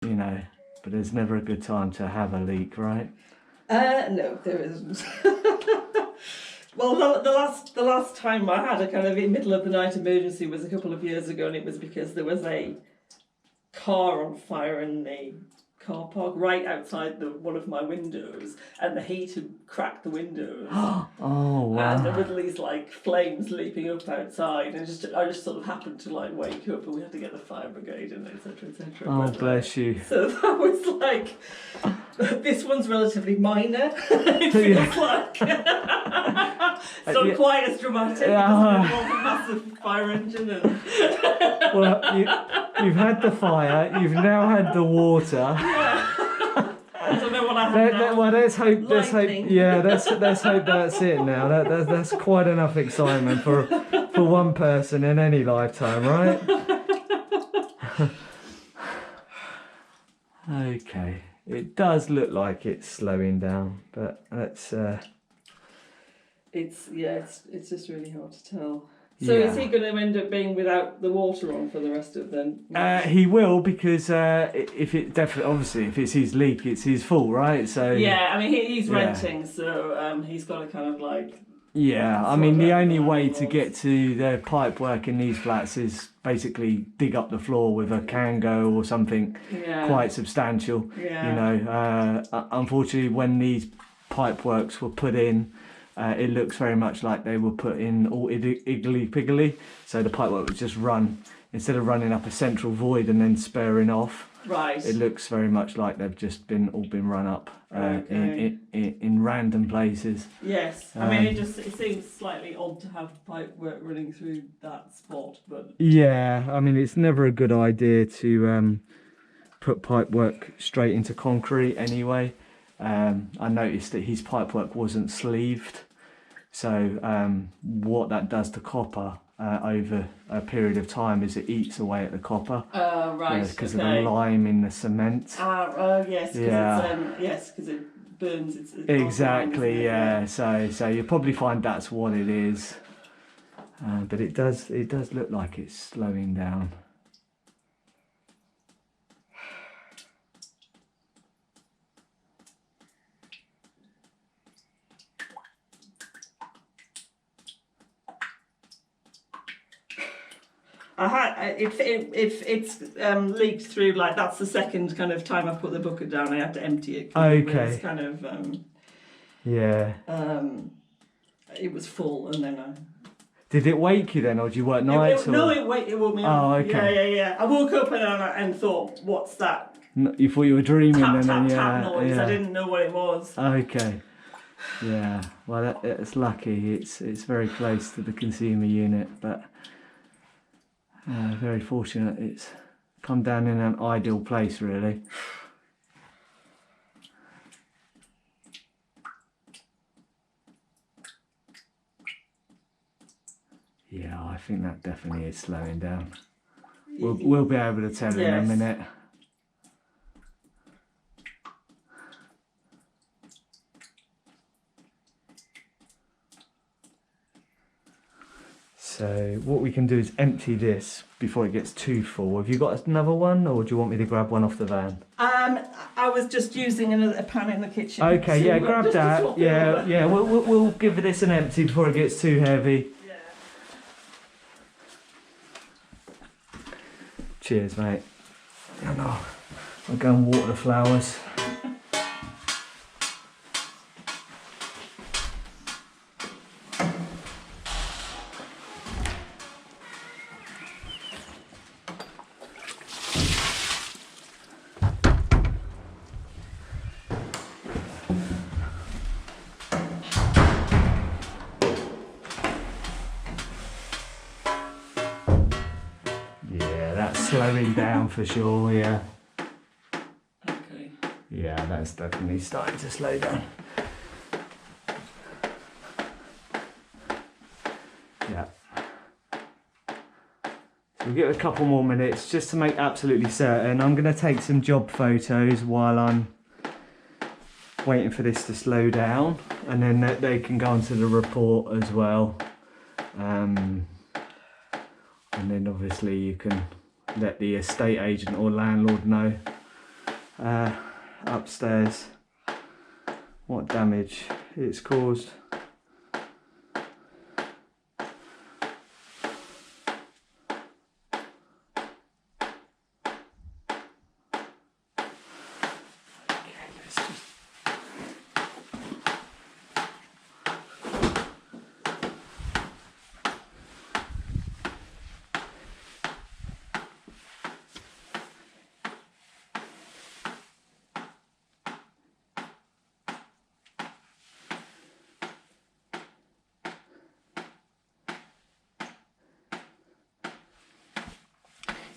you know, but there's never a good time to have a leak, right? No, there isn't. Well, the last time I had a kind of middle of the night emergency was a couple of years ago, and it was because there was a car on fire in the car park right outside one of my windows, and the heat had cracked the windows. Oh, wow. And there were these like flames leaping up outside, and I just sort of happened to like wake up, and we had to get the fire brigade and etc. etc. Oh, bless you. So that was like, this one's relatively minor. It feels like it's not quite as dramatic. It doesn't involve a massive fire engine. And well, you've had the fire. You've now had the water. I don't know what I have now. Well, let's hope. Lightning. Yeah, let's hope that's it now. That's quite enough excitement for one person in any lifetime, right? Okay, it does look like it's slowing down, but let's. It's just really hard to tell. So is he going to end up being without the water on for the rest of the? He will, because if it's his leak, it's his fault, right? So yeah, I mean he's renting, so he's got to kind of like. Yeah, I mean the only way to get to the pipe work in these flats is basically dig up the floor with a Kango or something quite substantial. Yeah. You know, unfortunately, when these pipe works were put in, it looks very much like they were put in all iggly-piggly. So the pipework would just run, instead of running up a central void and then spurring off. Right. It looks very much like they've just been run up in random places. Yes, I mean it seems slightly odd to have pipework running through that spot, but. Yeah, I mean it's never a good idea to put pipework straight into concrete anyway. I noticed that his pipework wasn't sleeved, so what that does to copper over a period of time is it eats away at the copper. Right. Because of the lime in the cement. Yes. Yes, because it burns. It's exactly. Yeah. So you'll probably find that's what it is. But it does look like it's slowing down. If it's leaked through, like that's the second kind of time I put the bucket down. I had to empty it. Okay. It's kind of it was full, and then Did it wake you then, or did you work nights? No, it woke me up. Oh, okay. Yeah. I woke up and thought, what's that? You thought you were dreaming, Tap noise. I didn't know what it was. Okay. Yeah. Well, it's lucky. It's very close to the consumer unit, but. Very fortunate it's come down in an ideal place, really. Yeah, I think that definitely is slowing down. We'll be able to tell in a minute. So what we can do is empty this before it gets too full. Have you got another one, or do you want me to grab one off the van? I was just using a pan in the kitchen. Okay, yeah, grab that. Yeah. We'll give this an empty before it gets too heavy. Yeah. Cheers, mate. I'll go and water the flowers. Slowing down for sure, yeah. Okay. Yeah, that's definitely starting to slow down. Yeah. So we'll give it a couple more minutes just to make absolutely certain. I'm going to take some job photos while I'm waiting for this to slow down, and then they can go onto the report as well. And then obviously you can let the estate agent or landlord know upstairs, what damage it's caused.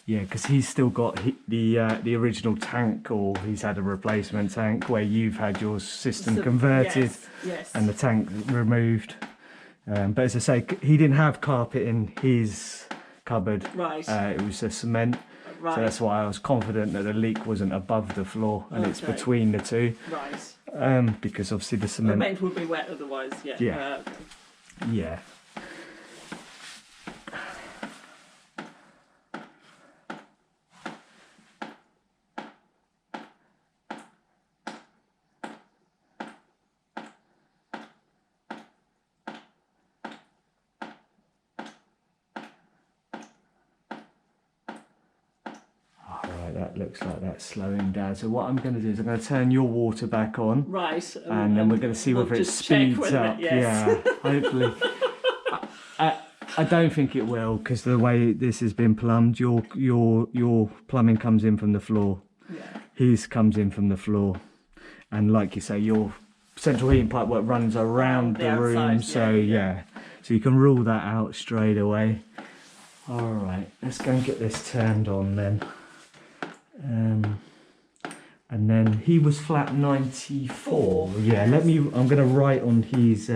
Yeah, because he's still got the original tank, or he's had a replacement tank where you've had your system converted yes. and the tank removed. But as I say, he didn't have carpet in his cupboard. Right. It was a cement. Right. So that's why I was confident that the leak wasn't above the floor and it's between the two. Right. Because obviously the cement... The cement would be wet otherwise, yeah. Yeah. Yeah. That looks like that's slowing down. So what I'm going to do is I'm going to turn your water back on. Right. And then we're going to see whether it speeds up. Yes. Yeah, hopefully. I don't think it will, because the way this has been plumbed, your plumbing comes in from the floor. Yeah. His comes in from the floor. And like you say, your central heating pipe work runs around the room. Outside, so yeah. So you can rule that out straight away. All right, let's go and get this turned on then. And then he was flat 94. Yeah, I'm going to write on his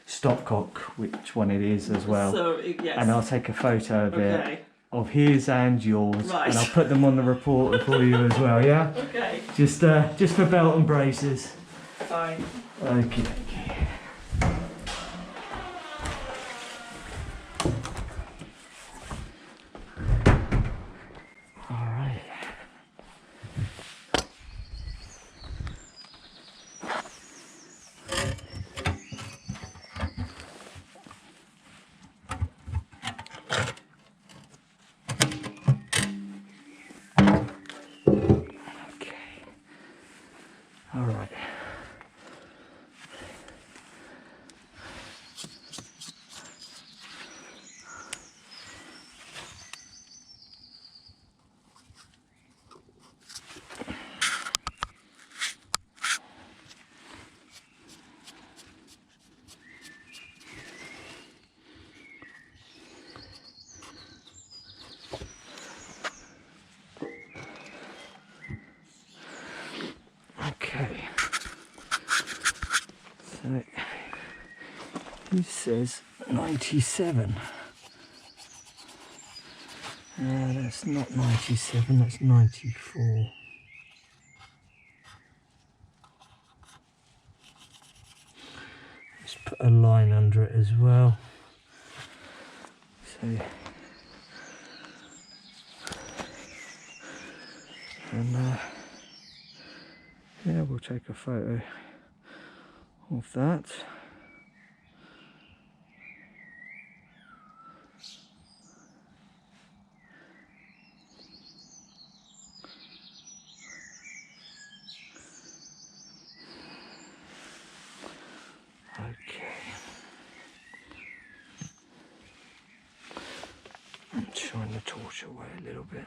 stopcock which one it is as well. So, yes. And I'll take a photo of it, of his and yours. Right. And I'll put them on the report for you as well, yeah? Okay. Just for belt and braces. Fine. Okay. So he says 97. That's not 97, that's 94. Let's put a line under it as well. So, and yeah, we'll take a photo of that. Okay. I'm shine the torch away a little bit.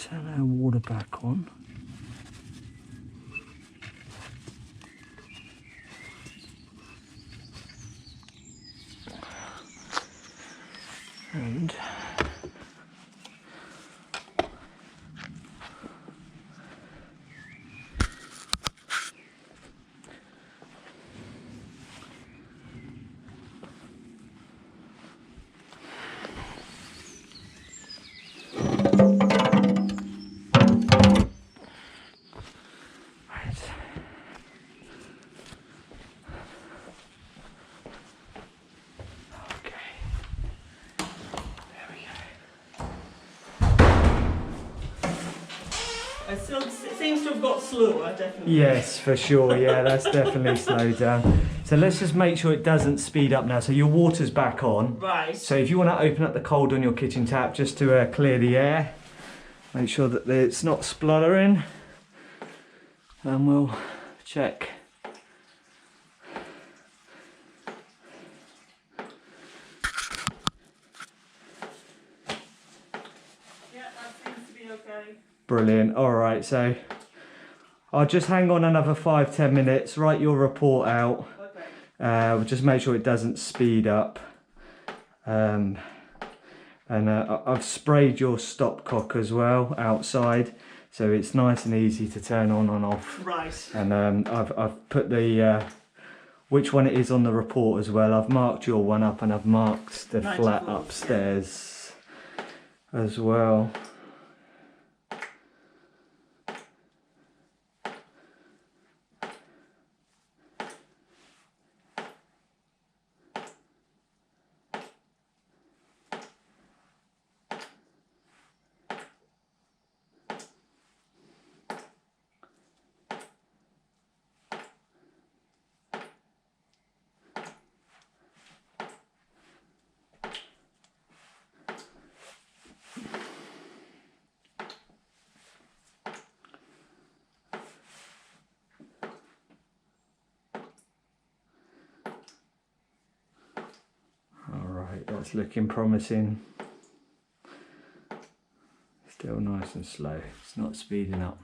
turn our water back on. And it seems to have got slower, definitely. yes, for sure. Yeah, that's definitely slowed down. So let's just make sure it doesn't speed up now. So your water's back on. Right. So if you want to open up the cold on your kitchen tap just to clear the air, make sure that it's not spluttering, and we'll check. Yeah, that seems to be okay. Brilliant. All right, so I'll just hang on another 5-10 minutes, write your report out. Okay. Just make sure it doesn't speed up. And I've sprayed your stopcock as well outside, so it's nice and easy to turn on and off. Right. And I've put the which one it is on the report as well. I've marked your one up, and I've marked the 94, flat upstairs as well. That's looking promising. Still nice and slow. It's not speeding up.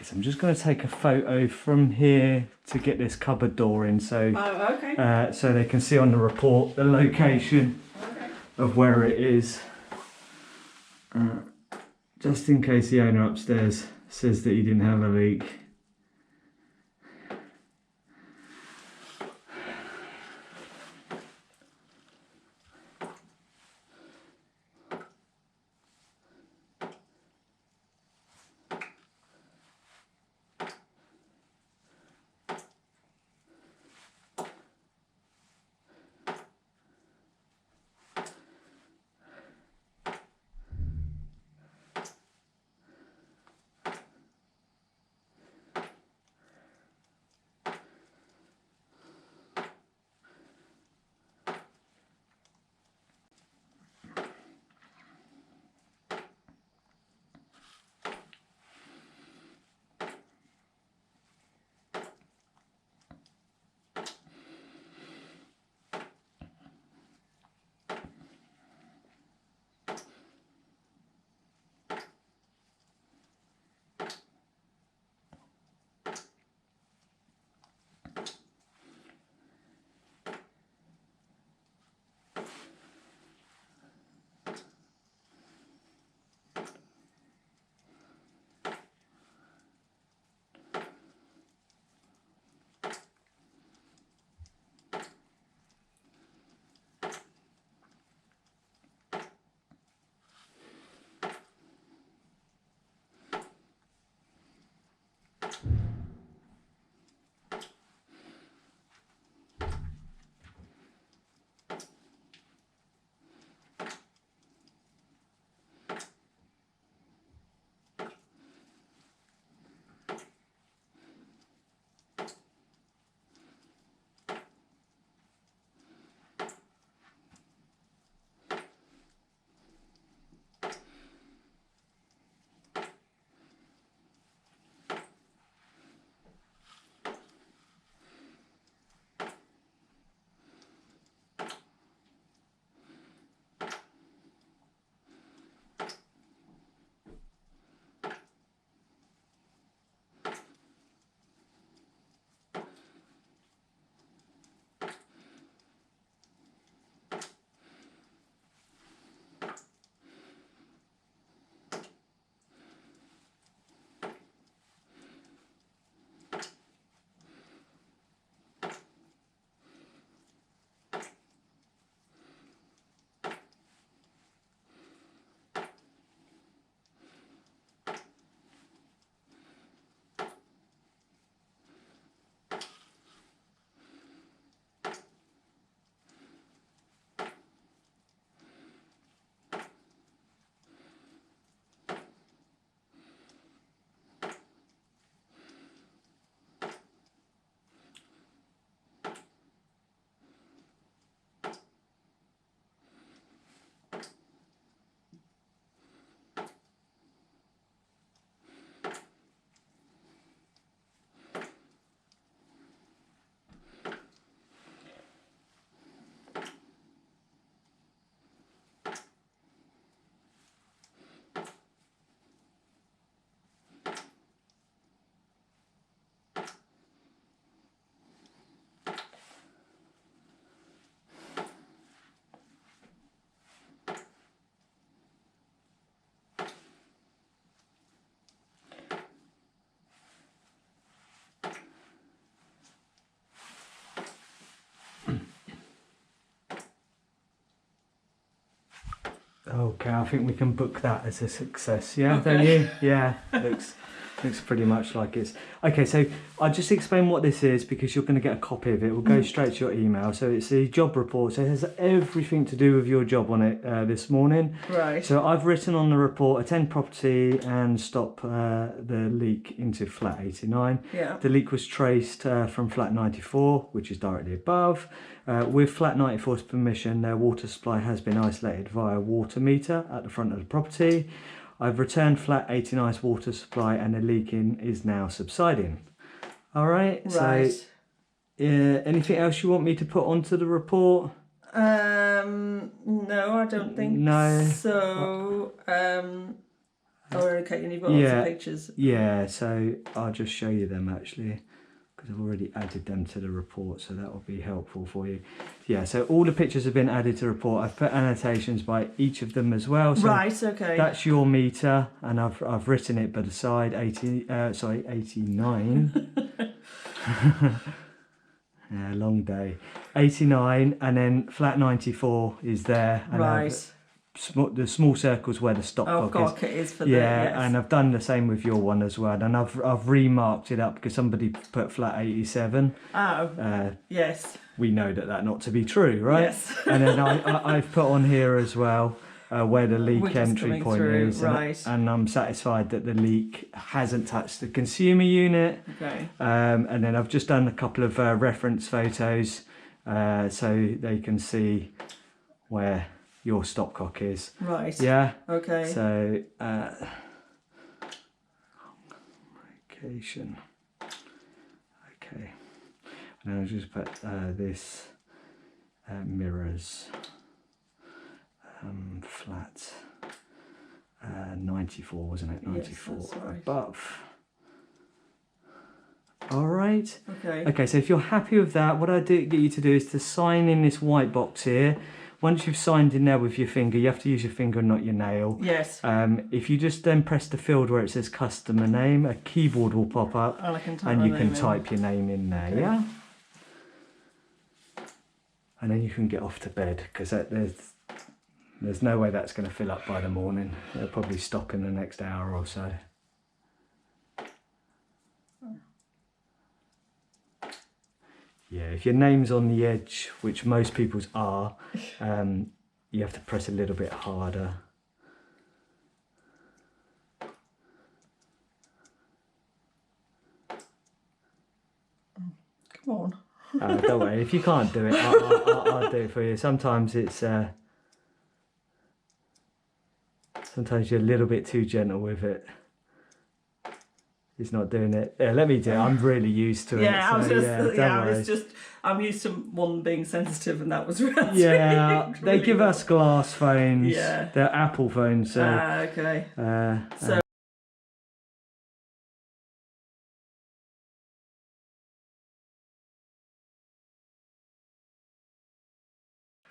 So I'm just going to take a photo from here to get this cupboard door in, so okay. so they can see on the report the location of where it is, just in case the owner upstairs says that he didn't have a leak. Okay, I think we can book that as a success. Yeah, Okay. don't you? Yeah, looks pretty much like it's okay. So I'll just explain what this is because you're going to get a copy of it. We'll go straight to your email. So it's the job report. So it has everything to do with your job on it this morning. Right. So I've written on the report: attend property and stop the leak into flat 89. Yeah. The leak was traced from flat 94, which is directly above. With flat 94's permission, their water supply has been isolated via water meter at the front of the property. I've returned flat 89's water supply and the leaking is now subsiding. All right. Right. So, anything else you want me to put onto the report? No, I don't think No. so. Oh, okay, and you've got lots of pictures. Yeah, so I'll just show you them actually because I've already added them to the report, so that will be helpful for you. Yeah, so all the pictures have been added to the report. I've put annotations by each of them as well. So Right, okay. that's your meter, and I've written it by the side 89. Yeah, long day. 89, and then flat 94 is there. And Right. the small circles where the stopcock is for yes. And I've done the same with your one as well, and I've remarked it up because somebody put flat 87. Oh, yes. We know that not to be true, right? Yes. And then I've put on here as well where the leak entry point through, is, right. and I'm satisfied that the leak hasn't touched the consumer unit. Okay. And then I've just done a couple of reference photos so they can see where your stopcock is. Right. Yeah. Okay. So location. Okay. And I'll just put this mirrors flat 94, wasn't it? 94 yes, that's right. above. All right. Okay. Okay, so if you're happy with that, what I get you to do is to sign in this white box here. Once you've signed in there with your finger, you have to use your finger and not your nail. Yes. If you just then press the field where it says customer name, a keyboard will pop up And I can type and my you can name in. type your name in there, Okay. yeah? And then you can get off to bed because there's no way that's going to fill up by the morning. It'll probably stop in the next hour or so. Yeah, if your name's on the edge, which most people's are, you have to press a little bit harder. Come on. Don't worry, if you can't do it, I'll do it for you. Sometimes it's sometimes you're a little bit too gentle with it. It's not doing it. Yeah, let me do it. I'm really used to it. Yeah, So, I'm used to one being sensitive, and that was really. Yeah, really they give us glass phones. Yeah. They're Apple phones. So. Okay. So.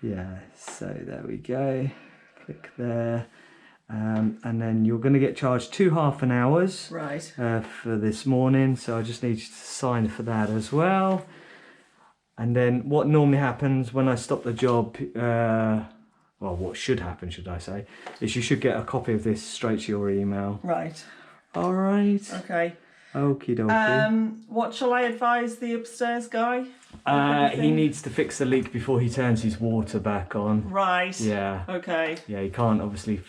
Yeah, so there we go. Click there. And then you're going to get charged 2 half an hours Right. For this morning. So I just need you to sign for that as well. And then what normally happens when I stop the job, well, what should happen, should I say, is you should get a copy of this straight to your email. Right. All right. Okay. Okie dokie. What shall I advise the upstairs guy? He needs to fix the leak before he turns his water back on. Right. Yeah. Okay. Yeah, he can't obviously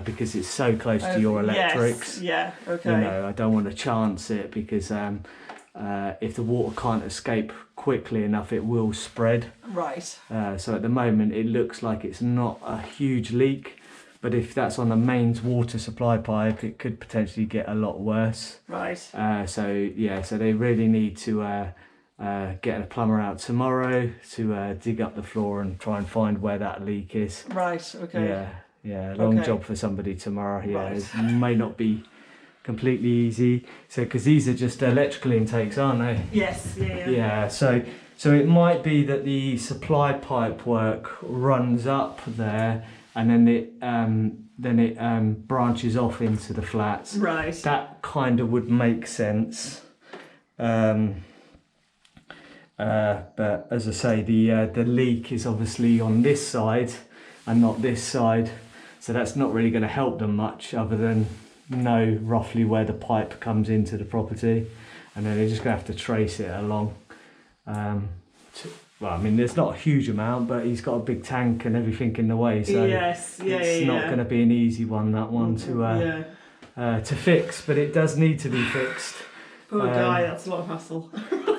because it's so close to your electrics. Yes. Yeah. Okay. You know, I don't want to chance it because if the water can't escape quickly enough, it will spread. Right. So at the moment, it looks like it's not a huge leak, but if that's on the mains water supply pipe, it could potentially get a lot worse. Right. So they really need to get a plumber out tomorrow to dig up the floor and try and find where that leak is. Right. Okay. Yeah, long job for somebody tomorrow. Yeah, Right. it may not be completely easy. So because these are just electrical intakes, aren't they? Yes. Yeah. Yeah. So it might be that the supply pipe work runs up there, and then it branches off into the flats. Right. That kind of would make sense. But as I say, the leak is obviously on this side and not this side. So that's not really going to help them much other than know roughly where the pipe comes into the property, and then they're just going to have to trace it along. Well, I mean, there's not a huge amount, but he's got a big tank and everything in the way, so it's not going to be an easy one, that one, to fix, but it does need to be fixed. Poor guy, that's a lot of hassle.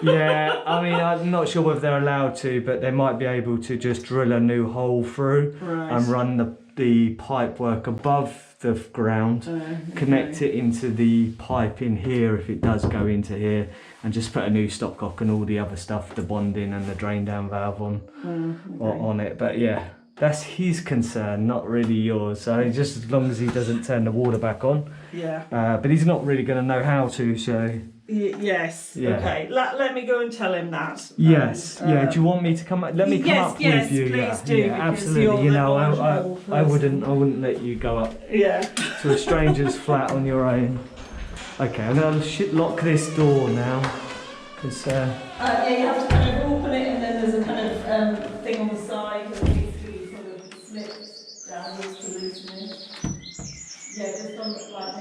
Yeah, I mean, I'm not sure whether they're allowed to, but they might be able to just drill a new hole through and run the pipe work above the ground, connect it into the pipe in here if it does go into here, and just put a new stopcock and all the other stuff, the bonding and the drain down valve on it. But yeah, that's his concern, not really yours. So just as long as he doesn't turn the water back on. Yeah. But he's not really going to know how to, so... Yes. Yeah. Okay. Let me go and tell him that. Yes. Do you want me to come up? Let me come up with you. Please do. Yeah, absolutely. You know, I wouldn't let you go up to a stranger's flat on your own. Okay, I'm gonna lock this door now, because. You have to kind of open it, and then there's a kind of thing on the side, and basically sort of slips downwards to loosen it. Yeah, just on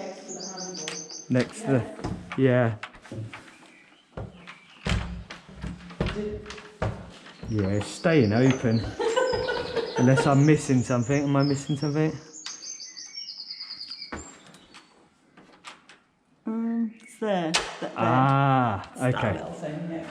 next to the handle. Next to the. Yeah. Yeah, it's staying open. Unless I'm missing something. Am I missing something? It's there. Ah, okay. That little thing, yeah.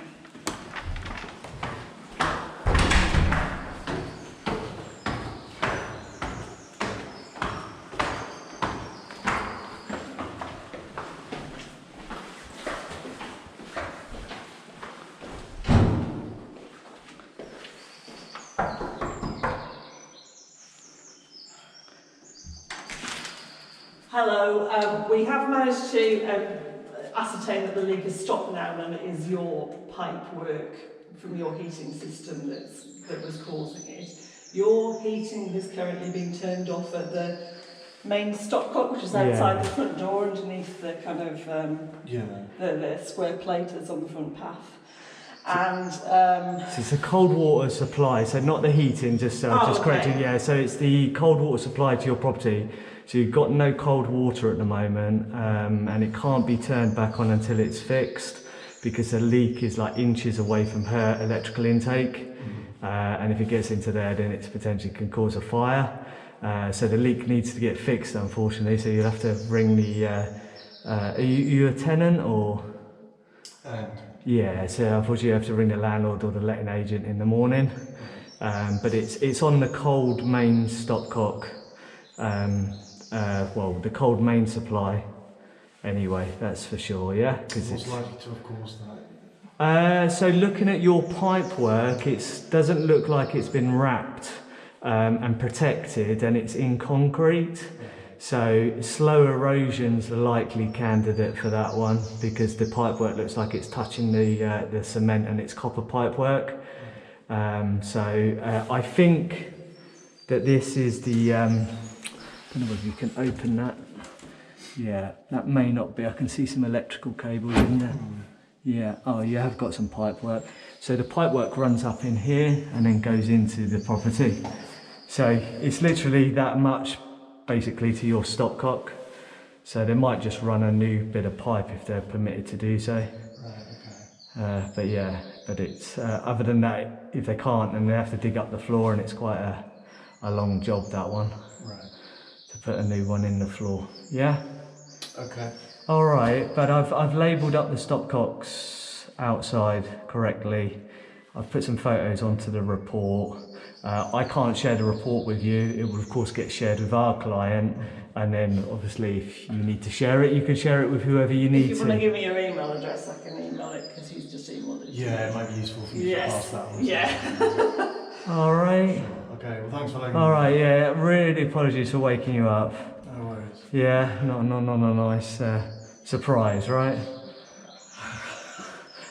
Hello, we have managed to ascertain that the leak has stopped now, and it is your pipe work from your heating system that was causing it. Your heating is currently being turned off at the main stopcock, which is outside the front door, underneath the kind of the square plate that's on the front path. And so it's a cold water supply, so not the heating, just correcting. Yeah, so it's the cold water supply to your property. So you've got no cold water at the moment, and it can't be turned back on until it's fixed, because the leak is like inches away from her electrical intake, and if it gets into there, then it potentially can cause a fire. So the leak needs to get fixed, unfortunately. So you'll have to ring the. Are you a tenant or? Yeah, so unfortunately you have to ring the landlord or the letting agent in the morning. But it's on the cold main stopcock. Well, the cold main supply. Anyway, that's for sure. Yeah, because it's likely to have caused that. So looking at your pipe work, it doesn't look like it's been wrapped and protected, and it's in concrete. So slow erosion's the likely candidate for that one, because the pipework looks like it's touching the cement, and it's copper pipework. I think that this is the. I don't know if you can open that. Yeah, that may not be. I can see some electrical cables in there. Yeah. Oh, you have got some pipework. So the pipework runs up in here and then goes into the property. So it's literally that much, basically, to your stopcock. So they might just run a new bit of pipe if they're permitted to do so. Right, okay. But it's other than that, if they can't, then they have to dig up the floor, and it's quite a long job, that one. Right. To put a new one in the floor. Yeah. Okay. All right, but I've labelled up the stopcocks outside correctly. I've put some photos onto the report. I can't share the report with you. It will of course get shared with our client, and then obviously if you need to share it, you can share it with whoever you need to. If you want to give me your email address, I can email it, because he's just emailed it. Yeah, it might be useful for you to pass that on. Yeah. All right. Okay, well thanks for letting me know. All right, yeah, really apologies for waking you up. No worries. Yeah, not a nice surprise, right?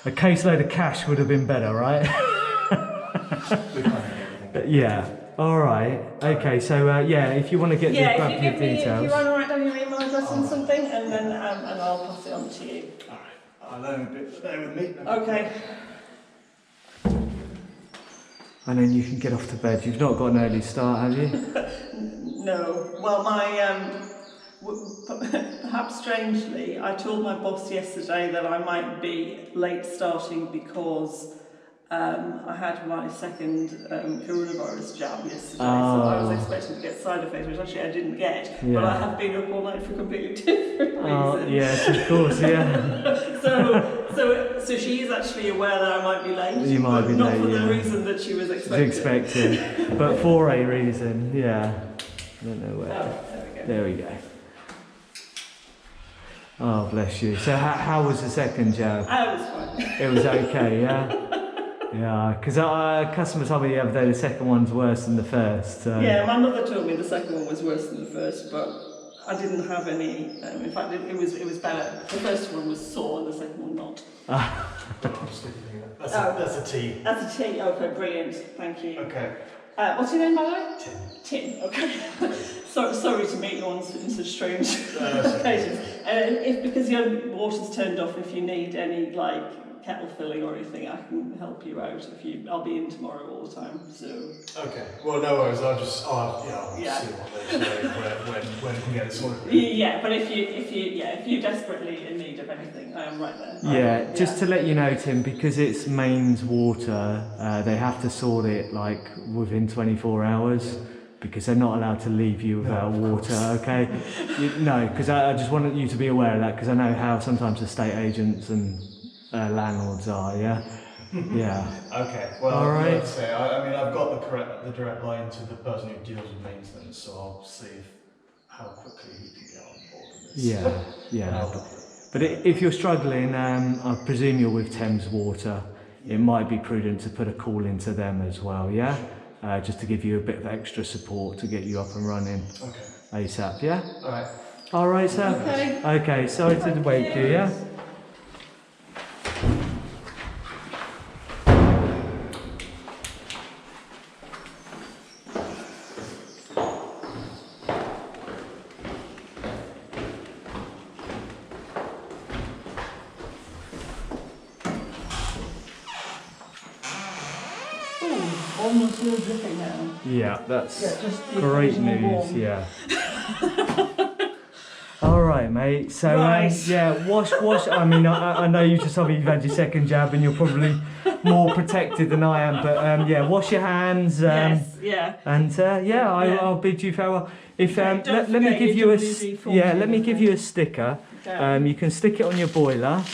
A caseload of cash would have been better, right? Yeah. All right. Okay. So if you want to grab your details. If you want to write down your email address and something, and then and I'll pass it on to you. All right. I'll learn a bit. Bear with me. Okay. and then you can get off to bed. You've not got an early start, have you? No. Well, perhaps strangely, I told my boss yesterday that I might be late starting because I had my second coronavirus jab yesterday, so I was expecting to get side effects, which actually I didn't get. Yeah. But I have been up all night for completely different reasons. Yes, of course, yeah. So she is actually aware that I might be late. You might but be not late, for the yeah. reason that she was expecting. But for a reason, yeah. I don't know where. Oh, There we go. Oh, bless you. So how was the second jab? I was fine. It was okay, yeah? Yeah, because a customer told me the other day the second one's worse than the first. So. Yeah, my mother told me the second one was worse than the first, but I didn't have any. In fact, it was better. The first one was sore, and the second one not. That's a T. That's a T. Okay, brilliant. Thank you. Okay. What's your name, by the way? Tim. Tim. Okay. Sorry to meet you on such strange occasions. If because your water's turned off, if you need any kettle filling or anything, I can help you out. I'll be in tomorrow all the time. So. Okay. Well, no worries. I'll see what they say when we can get it sorted. Yeah, but if you're desperately in need of anything, I am right there. Yeah, just to let you know, Tim, because it's mains water, they have to sort it within 24 hours. Because they're not allowed to leave you without water, okay? No, because I just wanted you to be aware of that, because I know how sometimes estate agents and landlords are, yeah? Yeah. Okay, well, all right. Let's say, I've got the direct line to the person who deals with maintenance, so I'll see how quickly he can get on board with this. Yeah. But if you're struggling, I presume you're with Thames Water, it might be prudent to put a call into them as well, yeah? Just to give you a bit of extra support to get you up and running ASAP, yeah? Alright. Alright, sir? Okay, sorry to wake you, yeah? Almost a little dripping now. Yeah, that's just the great occasional news, warm. yeah. Alright, mate, so wash. I mean, I know you just told me you've had your second jab and you're probably more protected than I am, but wash your hands. Yes, yeah. And I'll bid you farewell. If Don't let me forget give your you WD form. let me give you a sticker. Okay. You can stick it on your boiler,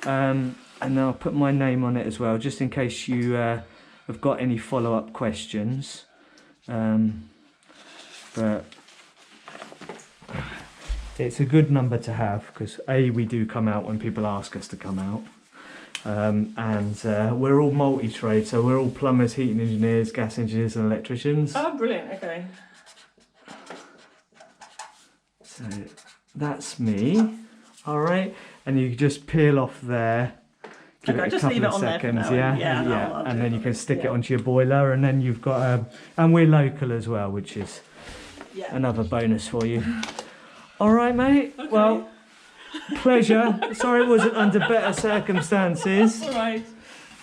and I'll put my name on it as well, just in case you have got any follow-up questions. But it's a good number to have because we do come out when people ask us to come out, and we're all multi-trade, so we're all plumbers, heating engineers, gas engineers, and electricians. Oh, brilliant. Okay. So that's me. All right, and you just peel off there. Give it a just couple leave it of on there for seconds, now. yeah, I'll and do then that. you can stick it Yeah. onto your boiler, and then you've got and we're local as well, which is Yeah. another bonus for you. All right, mate. Okay. Well, pleasure. Sorry it wasn't under better circumstances. All right.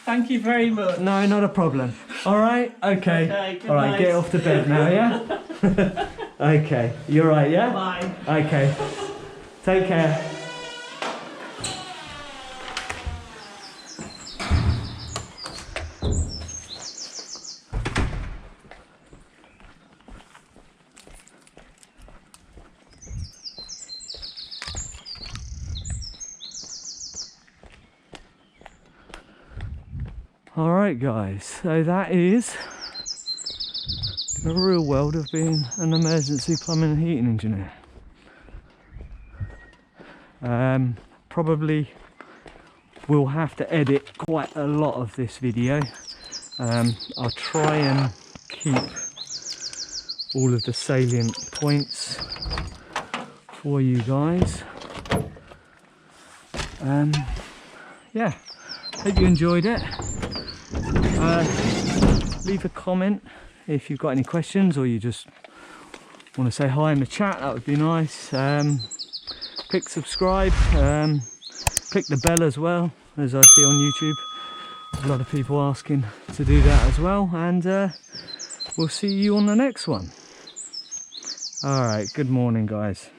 Thank you very much. No, not a problem. All right. Okay. Okay, good All right. night. Get off to bed now, yeah. Okay. You're right, yeah. Bye. Okay. Take care. Alright guys, so that is the real world of being an emergency plumbing and heating engineer. Probably will have to edit quite a lot of this video. I'll try and keep all of the salient points for you guys. Yeah, hope you enjoyed it. Leave a comment if you've got any questions or you just want to say hi in the chat, that would be nice. Click subscribe, click the bell as well, as I see on YouTube. A lot of people asking to do that as well, and we'll see you on the next one. All right, good morning, guys.